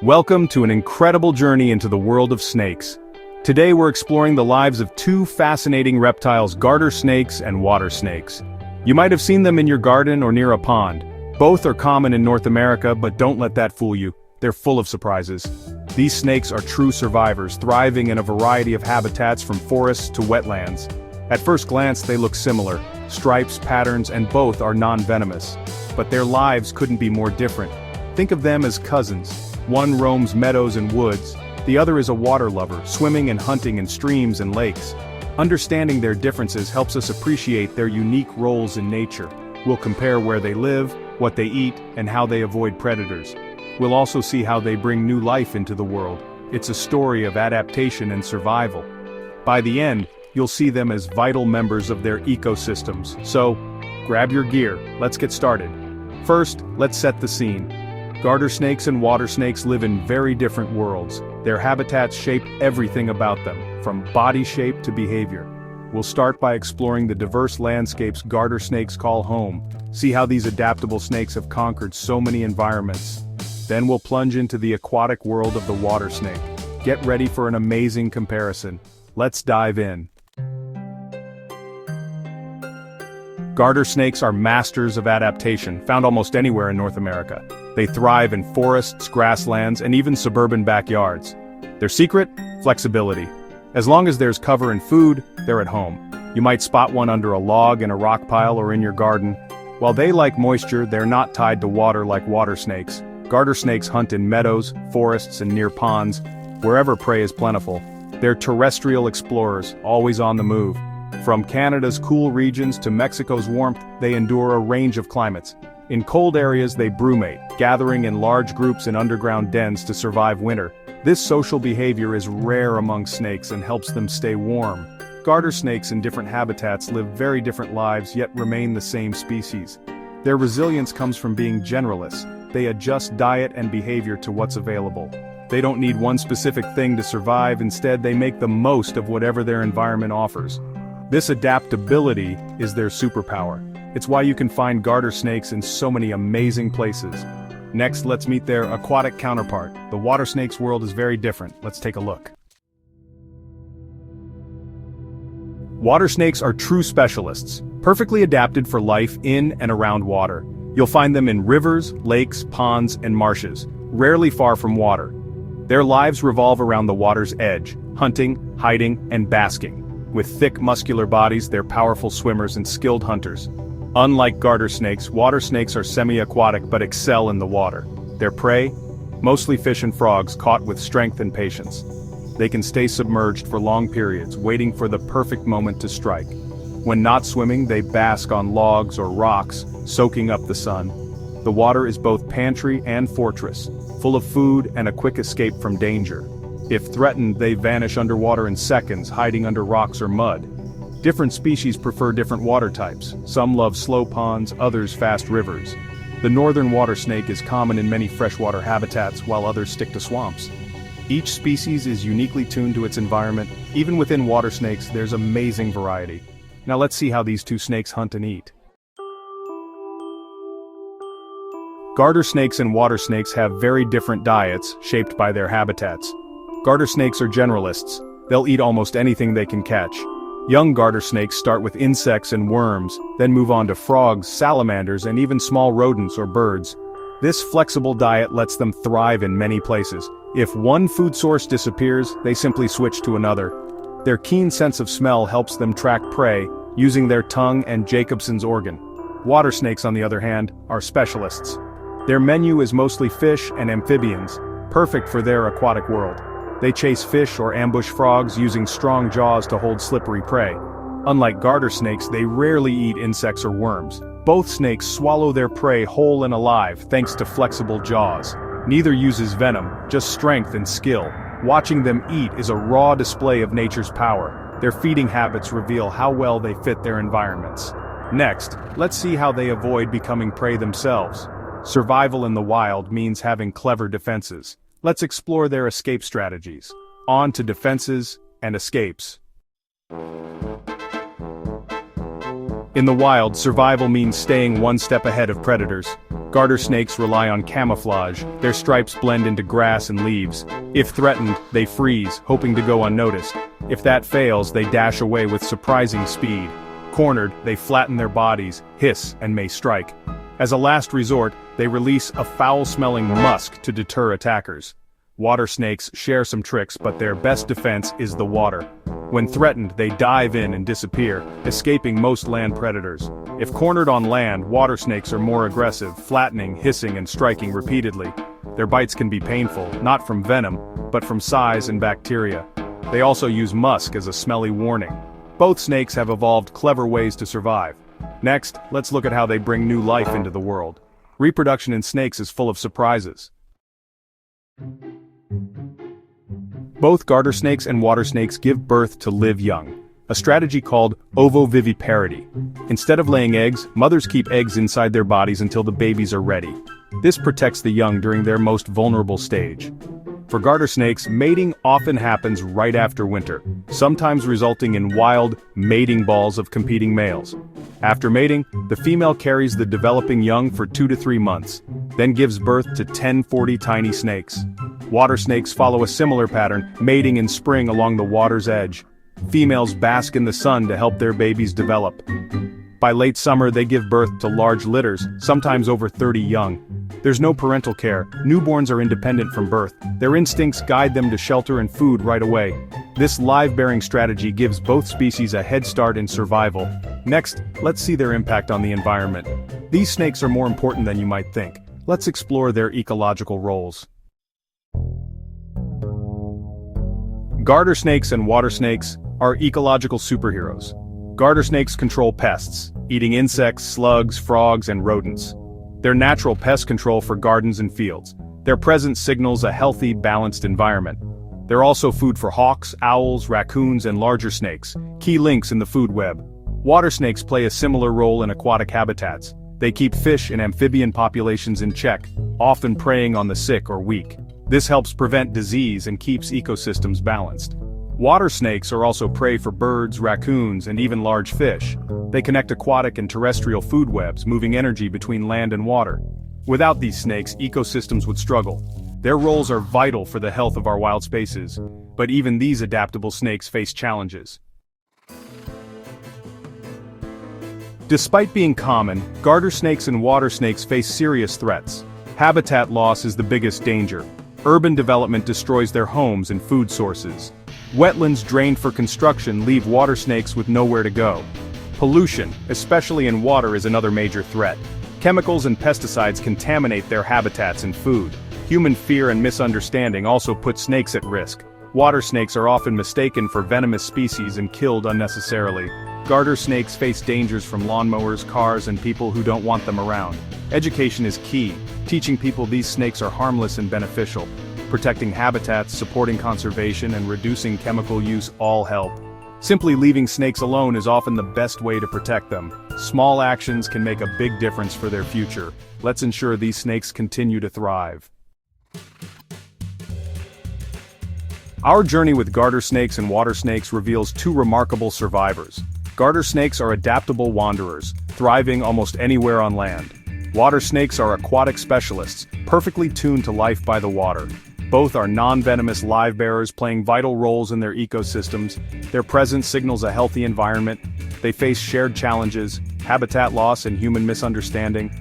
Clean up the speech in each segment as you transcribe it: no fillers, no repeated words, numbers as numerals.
Welcome to an incredible journey into the world of snakes. Today we're exploring the lives of two fascinating reptiles, garter snakes and water snakes. You might have seen them in your garden or near a pond. Both are common in North America, but don't let that fool you. They're full of surprises. These snakes are true survivors, thriving in a variety of habitats from forests to wetlands. At first glance they look similar, stripes, patterns, and both are non-venomous. But their lives couldn't be more different. Think of them as cousins. One roams meadows and woods, the other is a water lover, swimming and hunting in streams and lakes. Understanding their differences helps us appreciate their unique roles in nature. We'll compare where they live, what they eat, and how they avoid predators. We'll also see how they bring new life into the world. It's a story of adaptation and survival. By the end, you'll see them as vital members of their ecosystems. So, grab your gear, let's get started. First, let's set the scene. Garter snakes and water snakes live in very different worlds. Their habitats shape everything about them, from body shape to behavior. We'll start by exploring the diverse landscapes garter snakes call home. See how these adaptable snakes have conquered so many environments. Then we'll plunge into the aquatic world of the water snake. Get ready for an amazing comparison. Let's dive in. Garter snakes are masters of adaptation, found almost anywhere in North America. They thrive in forests, grasslands, and even suburban backyards. Their secret? Flexibility. As long as there's cover and food, they're at home. You might spot one under a log in a rock pile or in your garden. While they like moisture, they're not tied to water like water snakes. Garter snakes hunt in meadows, forests, and near ponds, wherever prey is plentiful. They're terrestrial explorers, always on the move. From Canada's cool regions to Mexico's warmth, they endure a range of climates. In cold areas they brumate, gathering in large groups in underground dens to survive winter. This social behavior is rare among snakes and helps them stay warm. Garter snakes in different habitats live very different lives yet remain the same species. Their resilience comes from being generalists. They adjust diet and behavior to what's available. They don't need one specific thing to survive, instead they make the most of whatever their environment offers. This adaptability is their superpower. It's why you can find garter snakes in so many amazing places. Next, let's meet their aquatic counterpart. The water snake's world is very different. Let's take a look. Water snakes are true specialists, perfectly adapted for life in and around water. You'll find them in rivers, lakes, ponds, and marshes, rarely far from water. Their lives revolve around the water's edge, hunting, hiding, and basking. With thick muscular bodies, they're powerful swimmers and skilled hunters. Unlike garter snakes, water snakes are semi-aquatic but excel in the water. Their prey? Mostly fish and frogs caught with strength and patience. They can stay submerged for long periods, waiting for the perfect moment to strike. When not swimming, they bask on logs or rocks, soaking up the sun. The water is both pantry and fortress, full of food and a quick escape from danger. If threatened, they vanish underwater in seconds, hiding under rocks or mud. Different species prefer different water types. Some love slow ponds, others fast rivers. The northern water snake is common in many freshwater habitats, while others stick to swamps. Each species is uniquely tuned to its environment. Even within water snakes, there's amazing variety. Now let's see how these two snakes hunt and eat. Garter snakes and water snakes have very different diets, shaped by their habitats. Garter snakes are generalists. They'll eat almost anything they can catch. Young garter snakes start with insects and worms, then move on to frogs, salamanders, and even small rodents or birds. This flexible diet lets them thrive in many places. If one food source disappears, they simply switch to another. Their keen sense of smell helps them track prey, using their tongue and Jacobson's organ. Water snakes, on the other hand, are specialists. Their menu is mostly fish and amphibians, perfect for their aquatic world. They chase fish or ambush frogs using strong jaws to hold slippery prey. Unlike garter snakes, they rarely eat insects or worms. Both snakes swallow their prey whole and alive thanks to flexible jaws. Neither uses venom, just strength and skill. Watching them eat is a raw display of nature's power. Their feeding habits reveal how well they fit their environments. Next, let's see how they avoid becoming prey themselves. Survival in the wild means having clever defenses. Let's explore their escape strategies. On to defenses and escapes. In the wild, survival means staying one step ahead of predators. Garter snakes rely on camouflage, their stripes blend into grass and leaves. If threatened, they freeze, hoping to go unnoticed. If that fails, they dash away with surprising speed. Cornered, they flatten their bodies, hiss, and may strike. As a last resort, they release a foul-smelling musk to deter attackers. Water snakes share some tricks, but their best defense is the water. When threatened, they dive in and disappear, escaping most land predators. If cornered on land, water snakes are more aggressive, flattening, hissing, and striking repeatedly. Their bites can be painful, not from venom, but from size and bacteria. They also use musk as a smelly warning. Both snakes have evolved clever ways to survive. Next, let's look at how they bring new life into the world. Reproduction in snakes is full of surprises. Both garter snakes and water snakes give birth to live young, a strategy called ovoviviparity. Instead of laying eggs, mothers keep eggs inside their bodies until the babies are ready. This protects the young during their most vulnerable stage. For garter snakes, mating often happens right after winter, sometimes resulting in wild, mating balls of competing males. After mating, the female carries the developing young for 2 to 3 months, then gives birth to 10–40 tiny snakes. Water snakes follow a similar pattern, mating in spring along the water's edge. Females bask in the sun to help their babies develop. By late summer, they give birth to large litters, sometimes over 30 young. There's no parental care, newborns are independent from birth. Their instincts guide them to shelter and food right away. This live-bearing strategy gives both species a head start in survival. Next, let's see their impact on the environment. These snakes are more important than you might think. Let's explore their ecological roles. Garter snakes and water snakes are ecological superheroes. Garter snakes control pests, eating insects, slugs, frogs, and rodents. They're natural pest control for gardens and fields. Their presence signals a healthy, balanced environment. They're also food for hawks, owls, raccoons, and larger snakes, key links in the food web. Water snakes play a similar role in aquatic habitats. They keep fish and amphibian populations in check, often preying on the sick or weak. This helps prevent disease and keeps ecosystems balanced. Water snakes are also prey for birds, raccoons, and even large fish. They connect aquatic and terrestrial food webs, moving energy between land and water. Without these snakes, ecosystems would struggle. Their roles are vital for the health of our wild spaces, but even these adaptable snakes face challenges. Despite being common, garter snakes and water snakes face serious threats. Habitat loss is the biggest danger. Urban development destroys their homes and food sources. Wetlands drained for construction leave water snakes with nowhere to go. Pollution, especially in water, is another major threat. Chemicals and pesticides contaminate their habitats and food. Human fear and misunderstanding also put snakes at risk. Water snakes are often mistaken for venomous species and killed unnecessarily. Garter snakes face dangers from lawnmowers, cars, and people who don't want them around. Education is key, teaching people these snakes are harmless and beneficial. Protecting habitats, supporting conservation, and reducing chemical use all help. Simply leaving snakes alone is often the best way to protect them. Small actions can make a big difference for their future. Let's ensure these snakes continue to thrive. Our journey with garter snakes and water snakes reveals two remarkable survivors. Garter snakes are adaptable wanderers, thriving almost anywhere on land. Water snakes are aquatic specialists, perfectly tuned to life by the water. Both are non-venomous live-bearers playing vital roles in their ecosystems. Their presence signals a healthy environment. They face shared challenges, habitat loss, and human misunderstanding.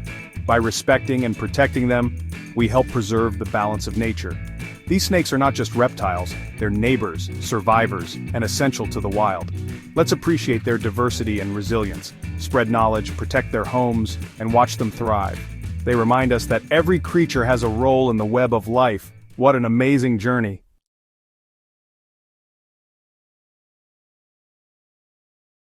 By respecting and protecting them, we help preserve the balance of nature. These snakes are not just reptiles, they're neighbors, survivors, and essential to the wild. Let's appreciate their diversity and resilience, spread knowledge, protect their homes, and watch them thrive. They remind us that every creature has a role in the web of life. What an amazing journey!